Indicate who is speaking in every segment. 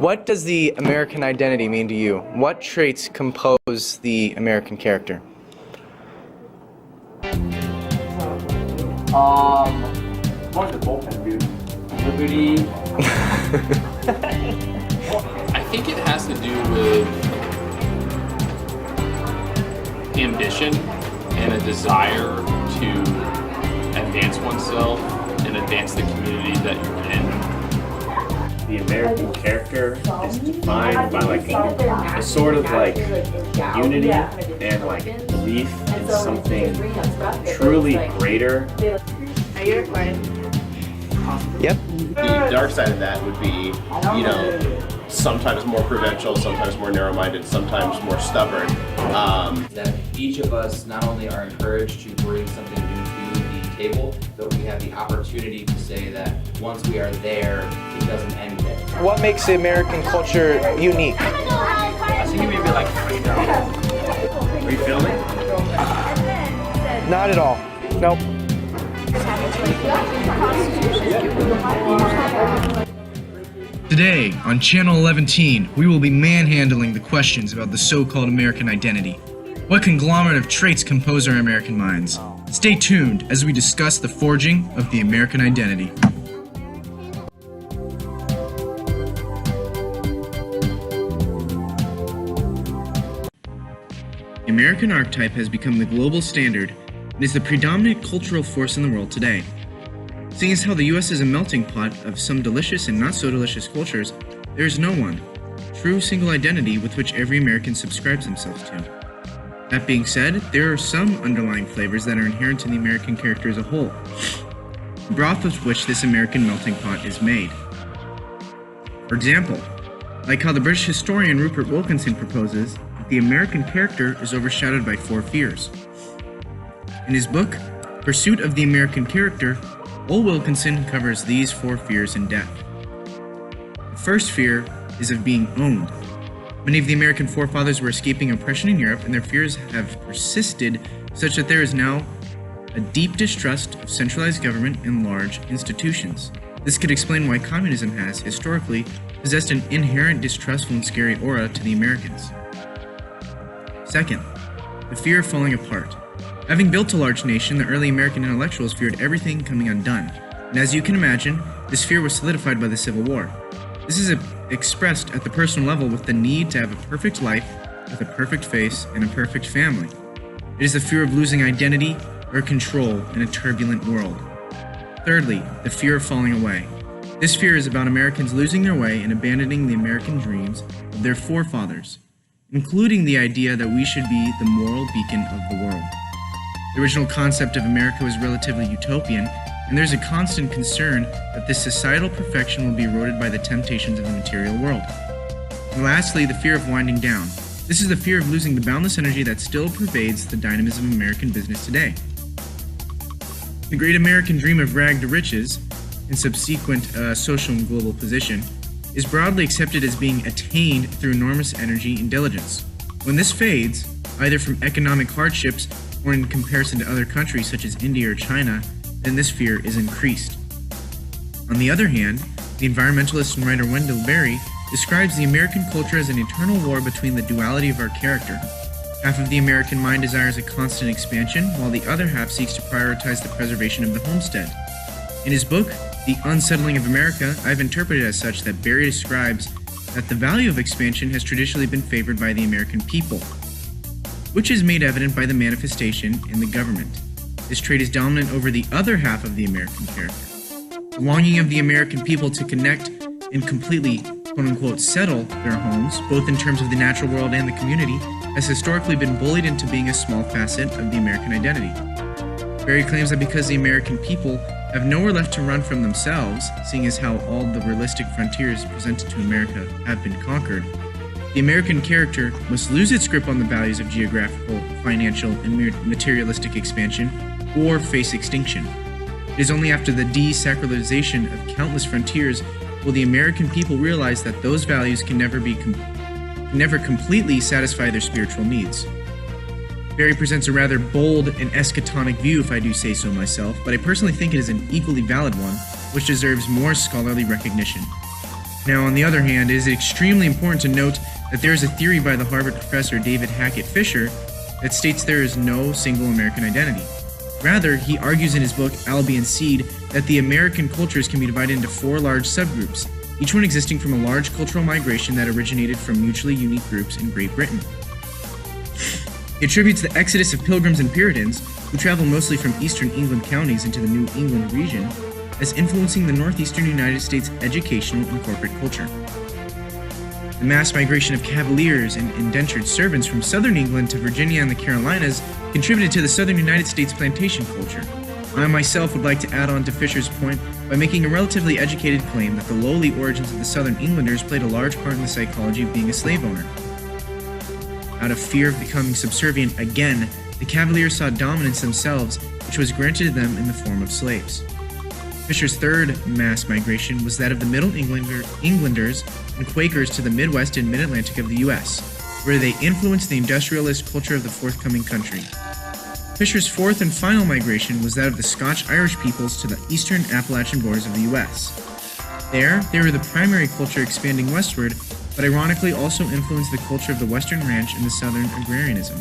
Speaker 1: What does the American identity mean to you? What traits compose the American character?
Speaker 2: More the bullpen, dude. Liberty.
Speaker 3: I think it has to do with ambition and a desire to advance oneself and advance the community that you're in.
Speaker 4: The American character is defined by like a sort of like unity and like belief in something truly greater.
Speaker 5: Are you recording?
Speaker 1: Yep.
Speaker 6: The dark side of that would be, you know, sometimes more provincial, sometimes more narrow-minded, sometimes more stubborn.
Speaker 7: That each of us not only are encouraged to bring something new to the table, but we have the opportunity to say that once we are there, it doesn't end there.
Speaker 1: What makes the American culture unique?
Speaker 2: I think it may be like freedom.
Speaker 4: Are you filming?
Speaker 1: Not at all. Nope. Today, on Channel 11, we will be manhandling the questions about the so-called American identity. What conglomerate of traits compose our American minds? Stay tuned as we discuss the forging of the American identity. The American archetype has become the global standard and is the predominant cultural force in the world today. Seeing as how the US is a melting pot of some delicious and not so delicious cultures, there is no one true single identity with which every American subscribes themselves to. That being said, there are some underlying flavors that are inherent in the American character as a whole, the broth of which this American melting pot is made. For example, like how the British historian Rupert Wilkinson proposes that the American character is overshadowed by 4 fears. In his book, Pursuit of the American Character, Old Wilkinson covers these 4 fears in depth. The first fear is of being owned. Many of the American forefathers were escaping oppression in Europe, and their fears have persisted such that there is now a deep distrust of centralized government and large institutions. This could explain why communism has, historically, possessed an inherent distrustful and scary aura to the Americans. Second, the fear of falling apart. Having built a large nation, the early American intellectuals feared everything coming undone, and as you can imagine, this fear was solidified by the Civil War. This is expressed at the personal level with the need to have a perfect life, with a perfect face, and a perfect family. It is the fear of losing identity or control in a turbulent world. Thirdly, the fear of falling away. This fear is about Americans losing their way and abandoning the American dreams of their forefathers, including the idea that we should be the moral beacon of the world. The original concept of America was relatively utopian, and there's a constant concern that this societal perfection will be eroded by the temptations of the material world. And lastly, the fear of winding down. This is the fear of losing the boundless energy that still pervades the dynamism of American business today. The great American dream of rag to riches, and subsequent social and global position, is broadly accepted as being attained through enormous energy and diligence. When this fades, either from economic hardships or in comparison to other countries such as India or China, then this fear is increased. On the other hand, the environmentalist and writer Wendell Berry describes the American culture as an eternal war between the duality of our character. Half of the American mind desires a constant expansion, while the other half seeks to prioritize the preservation of the homestead. In his book, The Unsettling of America, I've interpreted as such that Berry describes that the value of expansion has traditionally been favored by the American people, which is made evident by the manifestation in the government. This trait is dominant over the other half of the American character. The longing of the American people to connect and completely, quote-unquote, settle their homes, both in terms of the natural world and the community, has historically been bullied into being a small facet of the American identity. Berry claims that because the American people have nowhere left to run from themselves, seeing as how all the realistic frontiers presented to America have been conquered, the American character must lose its grip on the values of geographical, financial, and materialistic expansion, or face extinction. It is only after the desacralization of countless frontiers will the American people realize that those values can never completely satisfy their spiritual needs. Berry presents a rather bold and eschatonic view, if I do say so myself, but I personally think it is an equally valid one, which deserves more scholarly recognition. Now, on the other hand, it is extremely important to note that there is a theory by the Harvard professor David Fischer that states there is no single American identity. Rather, he argues in his book Albion that the American cultures can be divided into 4 large subgroups, each one existing from a large cultural migration that originated from mutually unique groups in Great Britain. He attributes the exodus of Pilgrims and Puritans, who traveled mostly from eastern England counties into the New England region, as influencing the northeastern United States educational and corporate culture. The mass migration of Cavaliers and indentured servants from southern England to Virginia and the Carolinas contributed to the southern United States plantation culture. I myself would like to add on to Fisher's point by making a relatively educated claim that the lowly origins of the southern Englanders played a large part in the psychology of being a slave owner. Out of fear of becoming subservient again, the Cavaliers saw dominance themselves, which was granted to them in the form of slaves. Fisher's third mass migration was that of the Middle Englanders and Quakers to the Midwest and Mid-Atlantic of the U.S., where they influenced the industrialist culture of the forthcoming country. Fisher's fourth and final migration was that of the Scotch-Irish peoples to the eastern Appalachian borders of the U.S. There, they were the primary culture expanding westward, but ironically also influenced the culture of the Western ranch and the Southern agrarianism.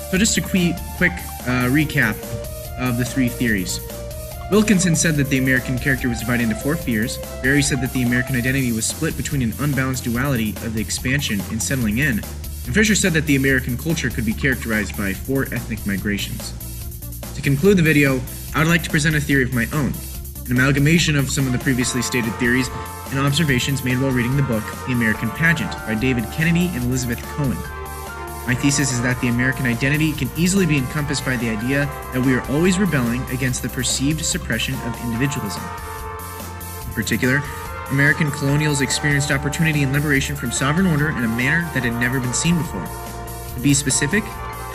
Speaker 1: So just a quick recap of the 3 theories. Wilkinson said that the American character was divided into 4 spheres. Berry said that the American identity was split between an unbalanced duality of the expansion and settling in. And Fisher said that the American culture could be characterized by 4 ethnic migrations. To conclude the video, I would like to present a theory of my own, an amalgamation of some of the previously stated theories and observations made while reading the book The American Pageant by David Kennedy and Elizabeth Cohen. My thesis is that the American identity can easily be encompassed by the idea that we are always rebelling against the perceived suppression of individualism. In particular, American colonials experienced opportunity and liberation from sovereign order in a manner that had never been seen before. To be specific,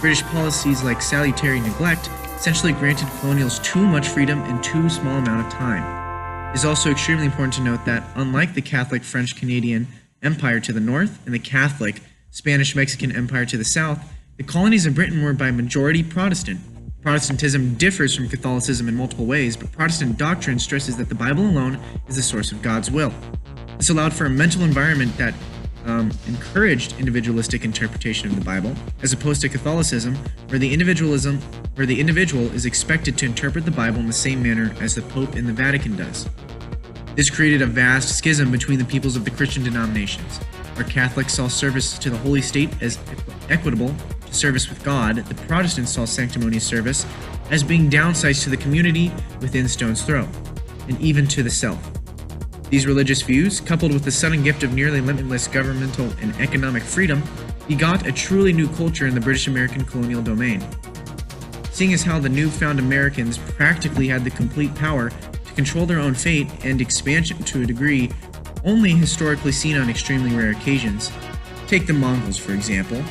Speaker 1: British policies like salutary neglect essentially granted colonials too much freedom in too small amount of time. It is also extremely important to note that, unlike the Catholic French-Canadian Empire to the north and the Catholic Spanish-Mexican Empire to the south, the colonies of Britain were by majority Protestant. Protestantism differs from Catholicism in multiple ways, but Protestant doctrine stresses that the Bible alone is the source of God's will. This allowed for a mental environment that encouraged individualistic interpretation of the Bible, as opposed to Catholicism, where the individual is expected to interpret the Bible in the same manner as the Pope in the Vatican does. This created a vast schism between the peoples of the Christian denominations. Where Catholics saw service to the Holy State as equitable to service with God, the Protestants saw sanctimonious service as being downsized to the community within stone's throw, and even to the self. These religious views, coupled with the sudden gift of nearly limitless governmental and economic freedom, begot a truly new culture in the British-American colonial domain. Seeing as how the newfound Americans practically had the complete power to control their own fate and expansion to a degree only historically seen on extremely rare occasions. Take the Mongols, for example.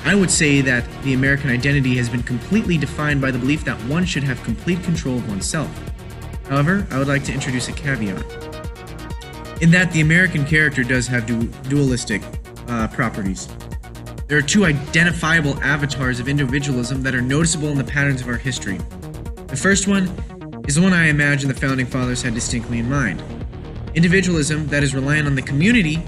Speaker 1: I would say that the American identity has been completely defined by the belief that one should have complete control of oneself. However, I would like to introduce a caveat. In that the American character does have dualistic properties. There are 2 identifiable avatars of individualism that are noticeable in the patterns of our history. The first one is the one I imagine the Founding Fathers had distinctly in mind. Individualism that is reliant on the community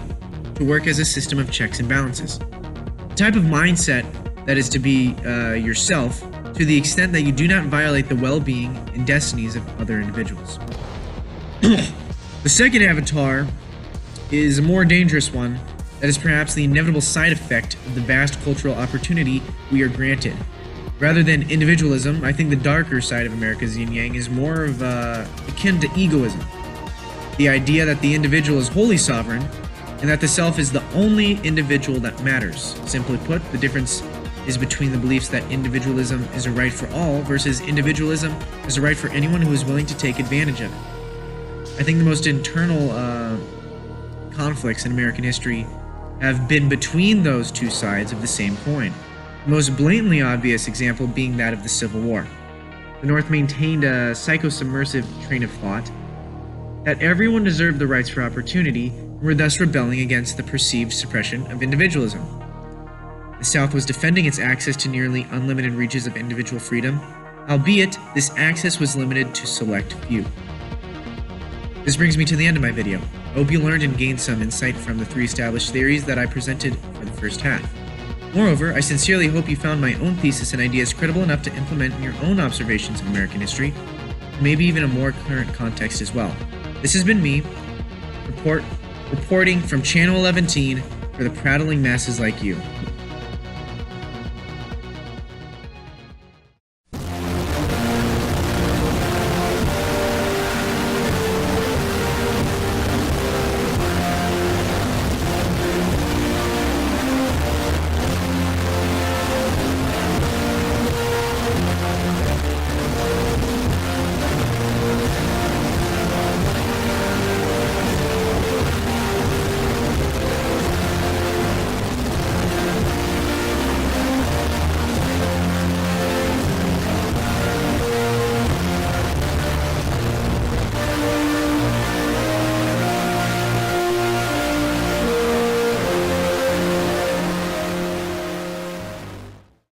Speaker 1: to work as a system of checks and balances. The type of mindset that is to be yourself to the extent that you do not violate the well-being and destinies of other individuals. The second avatar is a more dangerous one that is perhaps the inevitable side effect of the vast cultural opportunity we are granted. Rather than individualism, I think the darker side of America's yin-yang is more of akin to egoism. The idea that the individual is wholly sovereign, and that the self is the only individual that matters. Simply put, the difference is between the beliefs that individualism is a right for all versus individualism is a right for anyone who is willing to take advantage of it. I think the most internal conflicts in American history have been between those 2 sides of the same coin. The most blatantly obvious example being that of the Civil War. The North maintained a psychosubmersive train of thought that everyone deserved the rights for opportunity and were thus rebelling against the perceived suppression of individualism. The South was defending its access to nearly unlimited reaches of individual freedom, albeit this access was limited to select few. This brings me to the end of my video. I hope you learned and gained some insight from the 3 established theories that I presented for the first half. Moreover, I sincerely hope you found my own thesis and ideas credible enough to implement in your own observations of American history, maybe even a more current context as well. This has been me, reporting from Channel 11 for the prattling masses like you.